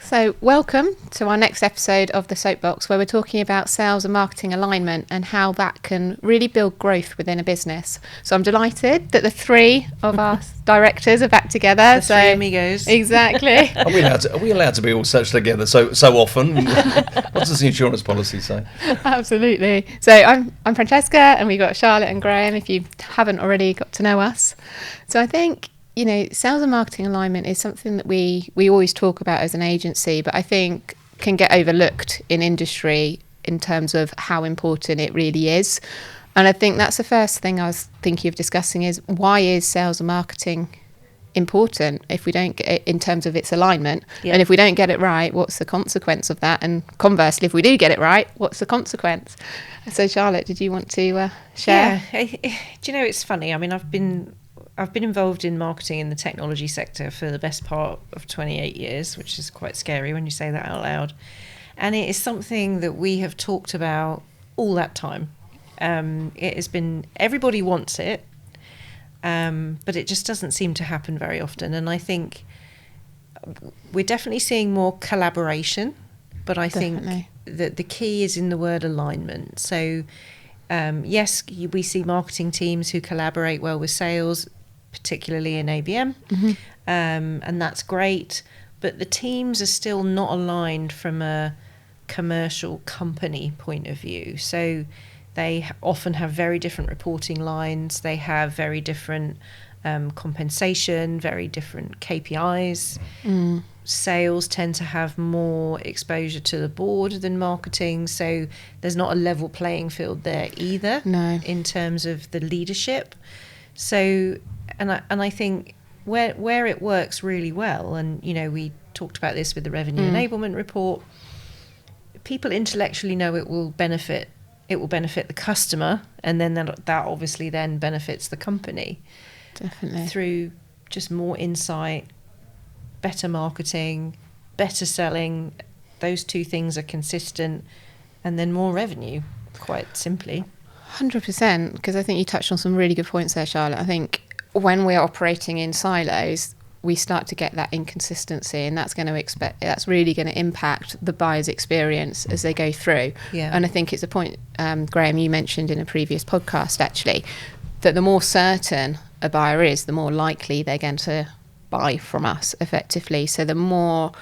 So welcome to our next episode of The Soapbox, where we're talking about sales and marketing alignment and how that can really build growth within a business. So I'm delighted that the three of our directors are back together. The three amigos. Exactly. Are we allowed to be all such together so often? What does the insurance policy say? Absolutely. So I'm Francesca, and we've got Charlotte and Graham, if you haven't already got to know us. So I think, sales and marketing alignment is something that we always talk about as an agency, but I think can get overlooked in industry in terms of how important it really is. And I think that's the first thing I was thinking of discussing is, why is sales and marketing important if we don't get it in terms of its alignment? Yep. And if we don't get it right, what's the consequence of that? And conversely, if we do get it right, what's the consequence? So Charlotte, did you want to share? Yeah, do you know, it's funny. I mean, I've been involved in marketing in the technology sector for the best part of 28 years, which is quite scary when you say that out loud. And it is something that we have talked about all that time. It has been, everybody wants it, but it just doesn't seem to happen very often. And I think we're definitely seeing more collaboration, but I think that the key is in the word alignment. So yes, we see marketing teams who collaborate well with sales, particularly in ABM, and that's great, but the teams are still not aligned from a commercial company point of view. So they often have very different reporting lines, they have very different compensation, very different KPIs. Sales tend to have more exposure to the board than marketing, so there's not a level playing field there either. No. In terms of the leadership. So and I think where it works really well, and we talked about this with the revenue enablement report, people intellectually know it will benefit the customer, and then that obviously then benefits the company. Definitely. Through just more insight, better marketing, better selling. Those two things are consistent, and then more revenue, quite simply. 100%, because I think you touched on some really good points there, Charlotte. I think when we're operating in silos, we start to get that inconsistency, and that's really going to impact the buyer's experience as they go through. Yeah. And I think it's a point, Graham, you mentioned in a previous podcast actually, that the more certain a buyer is, the more likely they're going to buy from us effectively. So the more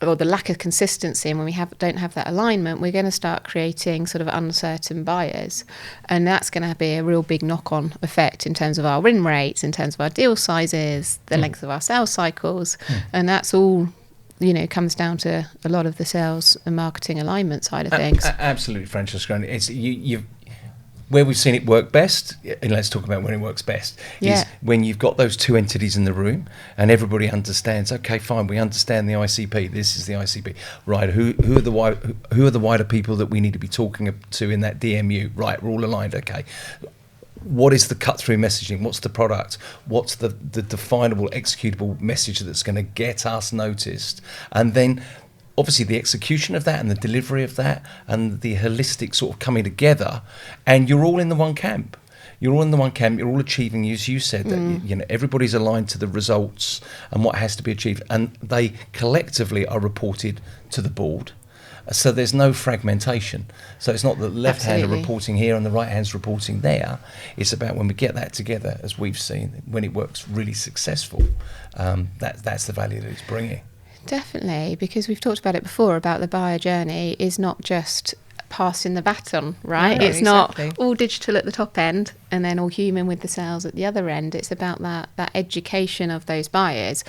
or the lack of consistency, and when we don't have that alignment, we're going to start creating sort of uncertain buyers, and that's going to be a real big knock-on effect in terms of our win rates, in terms of our deal sizes, the length of our sales cycles, and that's all comes down to a lot of the sales and marketing alignment side of things. Absolutely, Francesca. It's you've where we've seen it work best, and let's talk about when it works best, is when you've got those two entities in the room and everybody understands, okay, fine, we understand the ICP, this is the ICP, right, who are the wider people that we need to be talking to in that DMU, right, we're all aligned, okay. What is the cut-through messaging? What's the product? What's the definable, executable message that's going to get us noticed? And then obviously the execution of that and the delivery of that and the holistic sort of coming together, and you're all in the one camp. You're all achieving, as you said, that everybody's aligned to the results and what has to be achieved, and they collectively are reported to the board. So there's no fragmentation. So it's not the left hand are reporting here and the right hand's reporting there. It's about when we get that together, as we've seen, when it works really successful, that's the value that it's bringing. Definitely, because we've talked about it before, about the buyer journey is not just passing the baton, right? No, it's exactly. not all digital at the top end and then all human with the sales at the other end. It's about that education of those buyers.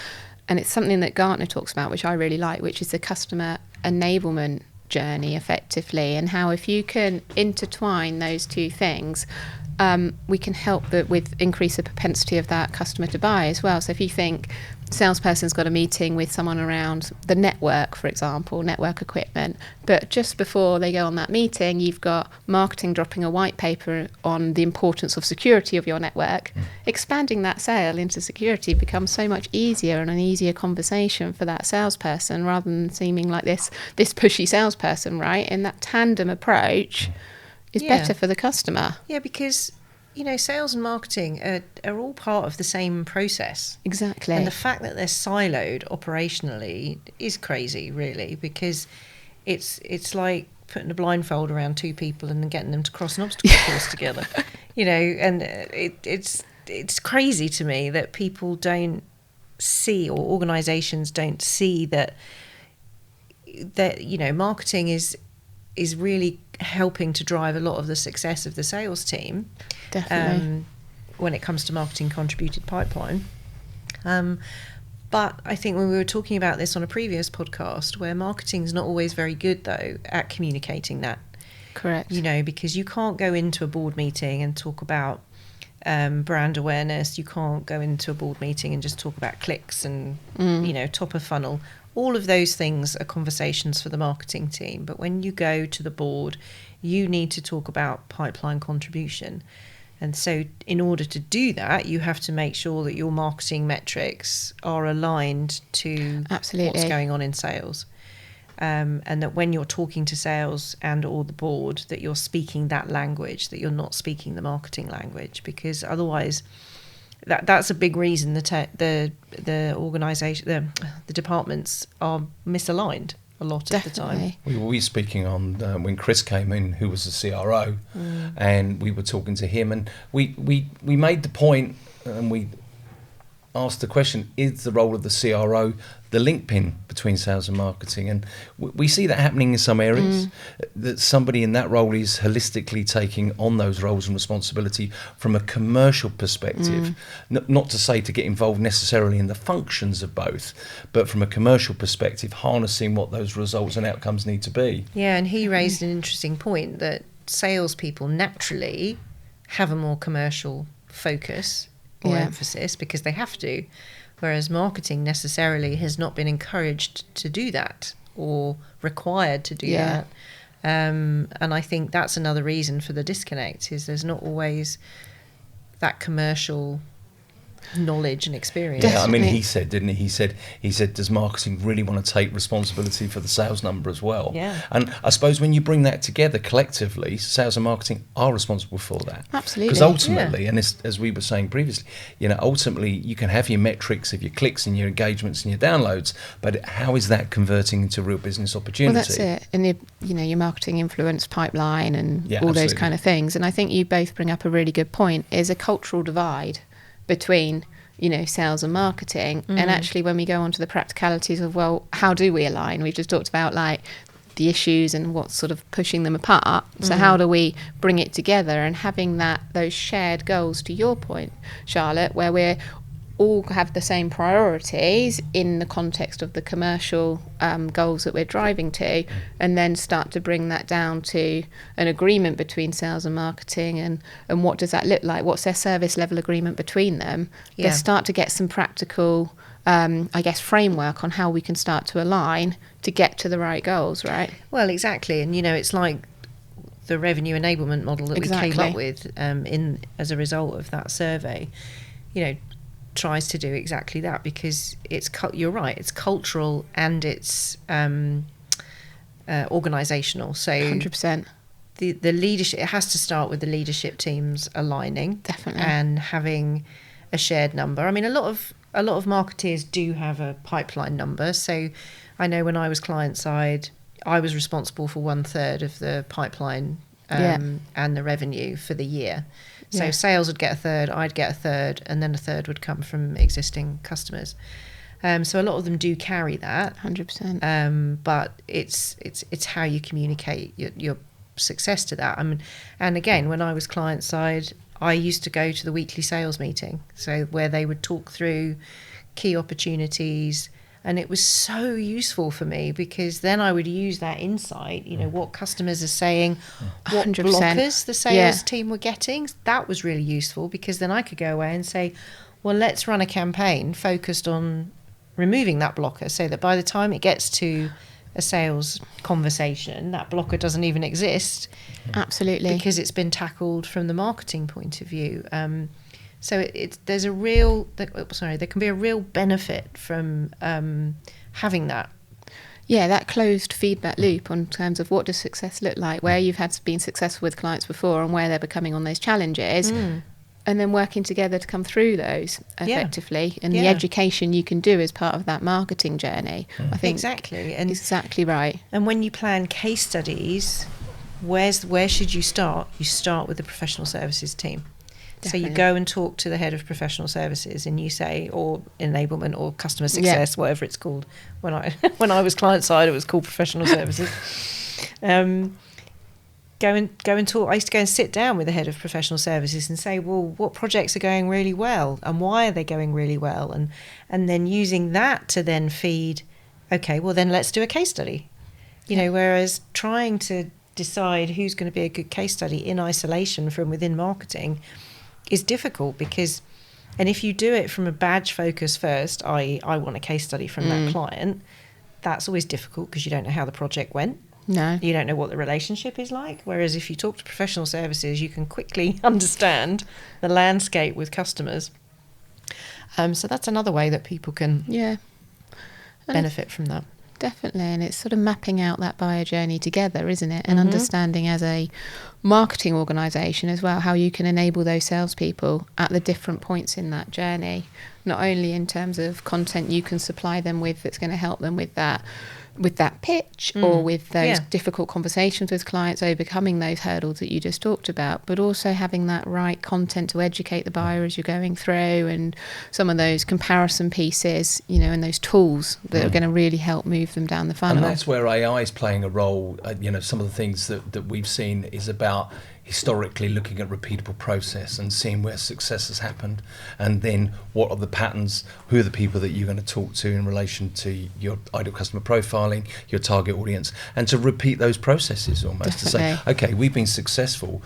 And it's something that Gartner talks about, which I really like, which is the customer enablement journey effectively, and how if you can intertwine those two things, we can help with increase the propensity of that customer to buy as well. So if you think salesperson's got a meeting with someone around the network, for example, network equipment, but just before they go on that meeting, you've got marketing dropping a white paper on the importance of security of your network. Expanding that sale into security becomes so much easier and an easier conversation for that salesperson, rather than seeming like this pushy salesperson, right? And that tandem approach is better for the customer. Yeah, because sales and marketing are all part of the same process. Exactly. And the fact that they're siloed operationally is crazy, really, because it's like putting a blindfold around two people and then getting them to cross an obstacle course together. And it's crazy to me that people don't see, or organisations don't see that marketing is really helping to drive a lot of the success of the sales team. Definitely. When it comes to marketing contributed pipeline. But I think when we were talking about this on a previous podcast, where marketing's not always very good, though, at communicating that. Correct. Because you can't go into a board meeting and talk about brand awareness. You can't go into a board meeting and just talk about clicks and, top of funnel. All of those things are conversations for the marketing team. But when you go to the board, you need to talk about pipeline contribution. And so in order to do that, you have to make sure that your marketing metrics are aligned to Absolutely. what's going on in sales. And that when you're talking to sales and or the board, that you're speaking that language, that you're not speaking the marketing language, because otherwise that's a big reason the organisation, the departments are misaligned a lot of the time. We were speaking on when Chris came in, who was the CRO, and we were talking to him, and we made the point, and we asked the question, is the role of the CRO the link pin between sales and marketing? And we see that happening in some areas, that somebody in that role is holistically taking on those roles and responsibility from a commercial perspective. Not to say to get involved necessarily in the functions of both, but from a commercial perspective, harnessing what those results and outcomes need to be. Yeah, and he raised an interesting point that salespeople naturally have a more commercial focus or emphasis because they have to, whereas marketing necessarily has not been encouraged to do that or required to do that. And I think that's another reason for the disconnect, is there's not always that commercial knowledge and experience. Yeah, I mean, he said, didn't he? He said, does marketing really want to take responsibility for the sales number as well? Yeah. And I suppose when you bring that together collectively, sales and marketing are responsible for that. Absolutely. Because ultimately, and as we were saying previously, ultimately you can have your metrics of your clicks and your engagements and your downloads, but how is that converting into real business opportunity? Well, that's it. And your marketing influence pipeline and all those absolutely. kind of things. And I think you both bring up a really good point, is a cultural divide between sales and marketing. And actually when we go on to the practicalities of, well, how do we align? We've just talked about like the issues and what's sort of pushing them apart. So how do we bring it together, and having those shared goals, to your point, Charlotte, where we're all have the same priorities in the context of the commercial goals that we're driving to, and then start to bring that down to an agreement between sales and marketing, and what does that look like? What's their service level agreement between them? Yeah. Let's start to get some practical, framework on how we can start to align to get to the right goals, right? Well, exactly. And, it's like the revenue enablement model that we came up with as a result of that survey, tries to do exactly that, because you're right, it's cultural and it's organizational. So 100%. The leadership, it has to start with the leadership teams aligning, Definitely, and having a shared number. I mean, a lot of marketeers do have a pipeline number. So I know when I was client side, I was responsible for 1/3 of the pipeline and the revenue for the year. So sales would get a third, I'd get a third, and then a third would come from existing customers. So a lot of them do carry that. 100%. But it's how you communicate your success to that. I mean, and again, when I was client side, I used to go to the weekly sales meeting, so where they would talk through key opportunities. And it was so useful for me, because then I would use that insight, what customers are saying, what 100%. blockers the sales team were getting. That was really useful, because then I could go away and say, well, let's run a campaign focused on removing that blocker, so that by the time it gets to a sales conversation, that blocker doesn't even exist. Absolutely. Because it's been tackled from the marketing point of view. So there can be a real benefit from having that. that closed feedback loop on terms of what does success look like, where you've been successful with clients before and where they're becoming on those challenges, and then working together to come through those effectively, and the education you can do as part of that marketing journey. I think exactly right. And when you plan case studies, where should you start? You start with the professional services team. Definitely. So you go and talk to the head of professional services and you say, or enablement or customer success, whatever it's called. When I was client side, it was called professional services. Go and talk. I used to go and sit down with the head of professional services and say, well, what projects are going really well and why are they going really well? And then using that to then feed, okay, well then let's do a case study. Whereas trying to decide who's going to be a good case study in isolation from within marketing is difficult, because, and if you do it from a badge focus first, i.e. I want a case study from that client, that's always difficult because you don't know how the project went. No. You don't know what the relationship is like. Whereas if you talk to professional services, you can quickly understand the landscape with customers. So that's another way that people can benefit from that. Definitely, and it's sort of mapping out that buyer journey together, isn't it? And understanding as a marketing organisation as well how you can enable those salespeople at the different points in that journey, not only in terms of content you can supply them with that's going to help them with that pitch or with those difficult conversations with clients, overcoming those hurdles that you just talked about, but also having that right content to educate the buyer as you're going through, and some of those comparison pieces, and those tools that are going to really help move them down the funnel. And that's where AI is playing a role. Some of the things that we've seen is about historically looking at repeatable process and seeing where success has happened, and then what are the patterns, who are the people that you're going to talk to in relation to your ideal customer profiling, your target audience, and to repeat those processes almost. Definitely. To say, okay, we've been successful.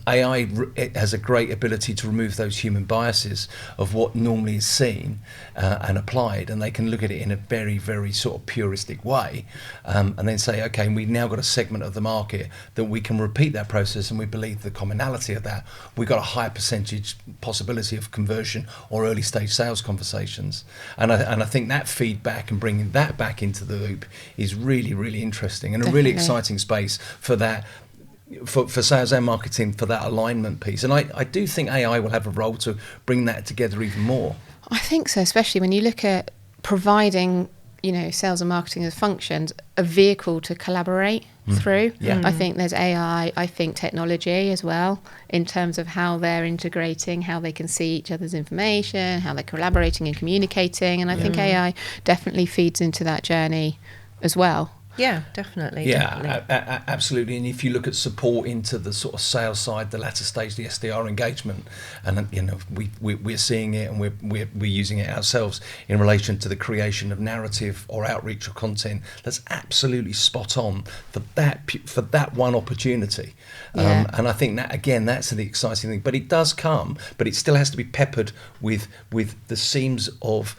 AI has a great ability to remove those human biases of what normally is seen and applied, and they can look at it in a very, very sort of puristic way, and then say, okay, we've now got a segment of the market that we can repeat that process, and we believe the commonality of that, we've got a higher percentage possibility of conversion or early stage sales conversations. And I think that feedback and bringing that back into the loop is really, really interesting, and a really exciting space for that. For sales and marketing, for that alignment piece. And I do think AI will have a role to bring that together even more. I think so, especially when you look at providing, sales and marketing as functions, a vehicle to collaborate through. Yeah. I think there's AI, I think technology as well, in terms of how they're integrating, how they can see each other's information, how they're collaborating and communicating. And I think AI definitely feeds into that journey as well. Yeah, definitely. Yeah, absolutely. And if you look at support into the sort of sales side, the latter stage, the SDR engagement, and we're seeing it, and we're using it ourselves in relation to the creation of narrative or outreach or content that's absolutely spot on for that one opportunity. And I think that, again, that's the exciting thing. But it does come, but it still has to be peppered with the seams of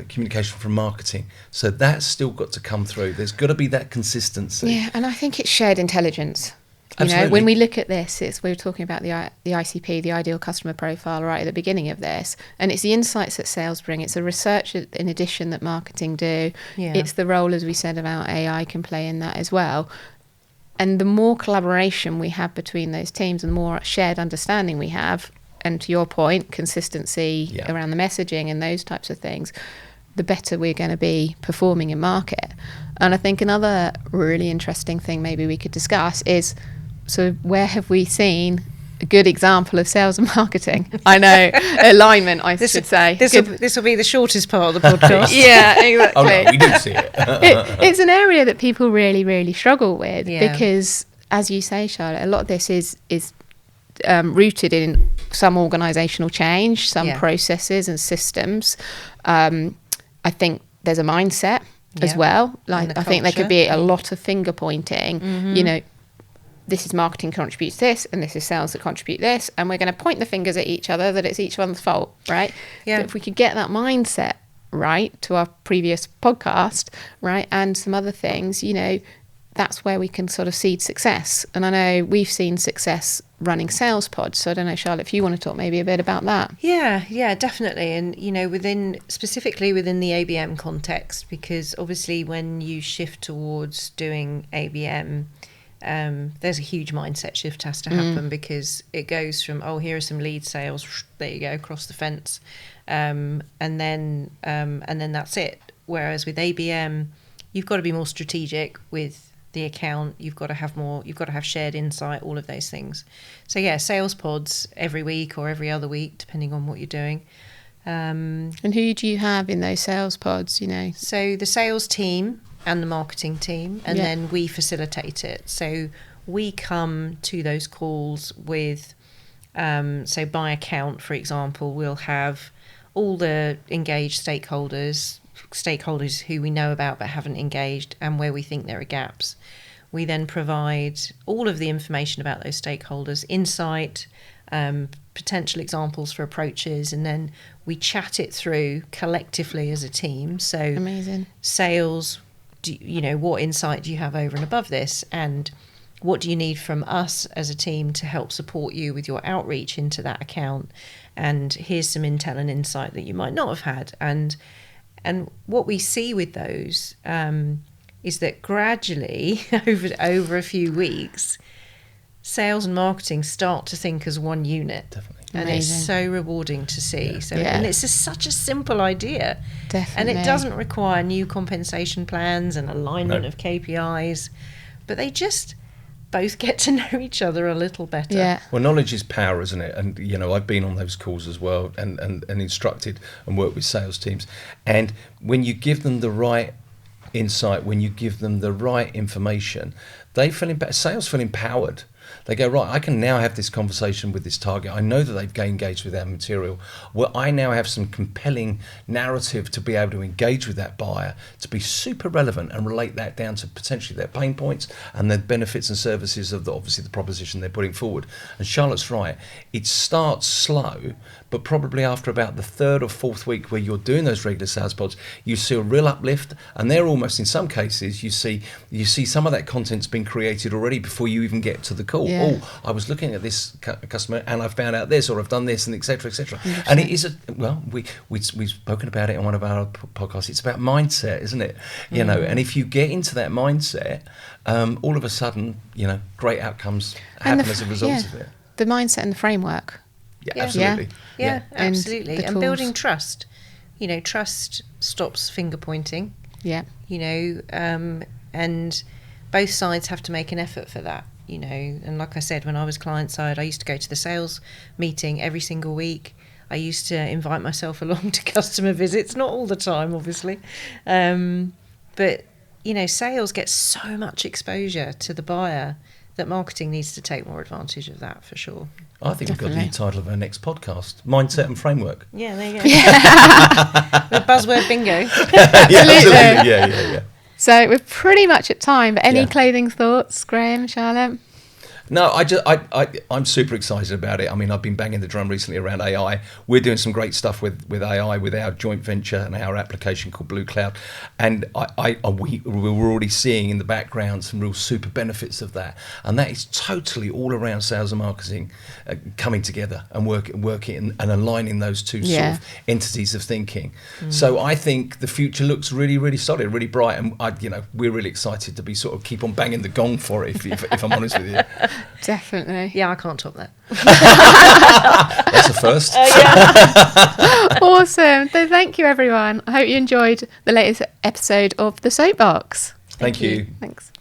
communication from marketing. So that's still got to come through. There's got to be that consistency. Yeah, and I think it's shared intelligence. Absolutely. When we look at this, we were talking about the ICP, the ideal customer profile, right at the beginning of this, and it's the insights that sales bring. It's the research in addition that marketing do. Yeah. It's the role, as we said, about AI can play in that as well. And the more collaboration we have between those teams, and the more shared understanding we have, and to your point, consistency around the messaging and those types of things, the better we're going to be performing in market. And I think another really interesting thing maybe we could discuss is, so where have we seen a good example of sales and marketing? I know, alignment, should say. This will be the shortest part of the podcast. Yeah, exactly. Oh no, we do see it. It's an area that people really, really struggle with because, as you say, Charlotte, a lot of this is rooted in some organisational change, some processes and systems. I think there's a mindset as well. Like I think there could be a lot of finger pointing. This is marketing contributes this, and this is sales that contribute this, and we're going to point the fingers at each other that it's each one's fault, right? Yeah. But if we could get that mindset right, to our previous podcast, right, and some other things, that's where we can sort of seed success. And I know we've seen success running sales pods. So I don't know, Charlotte, if you want to talk maybe a bit about that. Yeah, definitely. And, specifically within the ABM context, because obviously when you shift towards doing ABM, there's a huge mindset shift has to happen, because it goes from, here are some lead sales, there you go, across the fence. And then that's it. Whereas with ABM, you've got to be more strategic with the account. You've got to have shared insight, all of those things. So yeah, sales pods every week or every other week, depending on what you're doing. And who do you have in those sales pods, So the sales team and the marketing team, and then we facilitate it. So we come to those calls with, so by account, for example, we'll have all the engaged stakeholders who we know about but haven't engaged, and where we think there are gaps. We then provide all of the information about those stakeholders, insight, potential examples for approaches, and then we chat it through collectively as a team. So amazing. Sales, what insight do you have over and above this, and what do you need from us as a team to help support you with your outreach into that account? And here's some intel and insight that you might not have had. And what we see with those is that gradually, over a few weeks, sales and marketing start to think as one unit. Definitely. And Amazing. it's so rewarding to see. Yeah. So, Yeah. and it's just such a simple idea. Definitely. And it doesn't require new compensation plans and alignment of KPIs, but they just both get to know each other a little better. Yeah. Well, knowledge is power, isn't it? And, I've been on those calls as well and instructed and worked with sales teams. And when you give them the right insight, when you give them the right information, they feel sales feel empowered. They go, right, I can now have this conversation with this target. I know that they've engaged with our material. Well, I now have some compelling narrative to be able to engage with that buyer, to be super relevant and relate that down to potentially their pain points and the benefits and services of obviously the proposition they're putting forward. And Charlotte's right. It starts slow, but probably after about the third or fourth week where you're doing those regular sales pods, you see a real uplift. And they're almost, in some cases, you see some of that content's been created already before you even get to the call. Yeah. Oh, I was looking at this customer and I found out this, or I've done this, and et cetera, et cetera. And it is we've spoken about it in one of our podcasts. It's about mindset, isn't it? And if you get into that mindset, all of a sudden, great outcomes happen as a result of it. The mindset and the framework. Yeah, absolutely. Yeah, absolutely. And building trust. Trust stops finger pointing. Yeah. And both sides have to make an effort for that. And like I said, when I was client side, I used to go to the sales meeting every single week. I used to invite myself along to customer visits, not all the time, obviously. But, sales get so much exposure to the buyer that marketing needs to take more advantage of that, for sure. I think we've got the new title of our next podcast, Mindset and Framework. Yeah, there you go. The buzzword bingo. Absolutely. Yeah. So we're pretty much at time, but any clothing thoughts, Graham, Charlotte? No, I'm super excited about it. I mean, I've been banging the drum recently around AI. We're doing some great stuff with AI, with our joint venture and our application called Blue Cloud. And we're already seeing in the background some real super benefits of that. And that is totally all around sales and marketing coming together and working and aligning those two sort of entities of thinking. So I think the future looks really, really solid, really bright. And we're really excited to be sort of keep on banging the gong for it, if I'm honest with you. Definitely. Yeah, I can't top that. That's a first. Awesome. So thank you, everyone. I hope you enjoyed the latest episode of The Soapbox. Thank you. Thanks.